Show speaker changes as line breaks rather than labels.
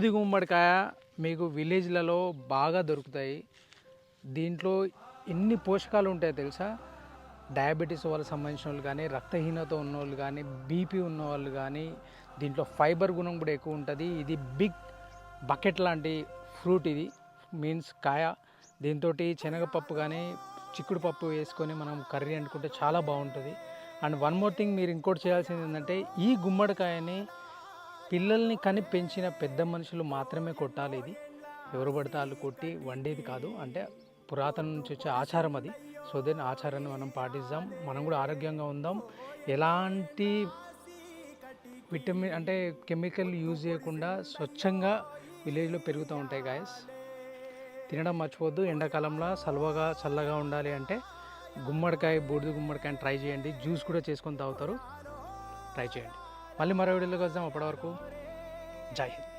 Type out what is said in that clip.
ఇది గుమ్మడికాయ మీకు విలేజ్లలో బాగా దొరుకుతాయి. దీంట్లో ఎన్ని పోషకాలు ఉంటాయో తెలుసా? డయాబెటీస్ వాళ్ళకి సంబంధించిన వాళ్ళు కానీ, రక్తహీనత ఉన్నవాళ్ళు కానీ, బీపీ ఉన్నవాళ్ళు కానీ, దీంట్లో ఫైబర్ గుణం కూడా ఎక్కువ ఉంటుంది. ఇది బిగ్ బకెట్ లాంటి ఫ్రూట్, ఇది మీన్స్ కాయ. దీంతో శనగపప్పు కానీ చిక్కుడు పప్పు వేసుకొని మనం కర్రీ వండుకుంటే చాలా బాగుంటుంది. అండ్ వన్ మోర్ థింగ్, మీరు ఇంకోటి చేయాల్సింది ఏంటంటే, ఈ గుమ్మడికాయని పిల్లల్ని కని పెంచిన పెద్ద మనుషులు మాత్రమే కొట్టాలి. ఇది ఎవరు పడితే వాళ్ళు కొట్టి వండేది కాదు. అంటే పురాతన నుంచి వచ్చే ఆచారం అది. సో దెన్ ఆచారాన్ని మనం పాటిద్దాం, మనం కూడా ఆరోగ్యంగా ఉందాం. ఎలాంటి విటమిన్ అంటే కెమికల్ యూజ్ చేయకుండా స్వచ్ఛంగా విలేజ్లో పెరుగుతూ ఉంటాయి గాయస్. తినడం మర్చిపోద్దు. ఎండాకాలంలో చల్లగా ఉండాలి అంటే గుమ్మడికాయ, బూడిద గుమ్మడికాయని ట్రై చేయండి. జ్యూస్ కూడా చేసుకొని తాగుతారు, ట్రై చేయండి. మళ్ళీ మరో వీడియోలోకి వద్దాం. అప్పటి వరకు జై హింద్.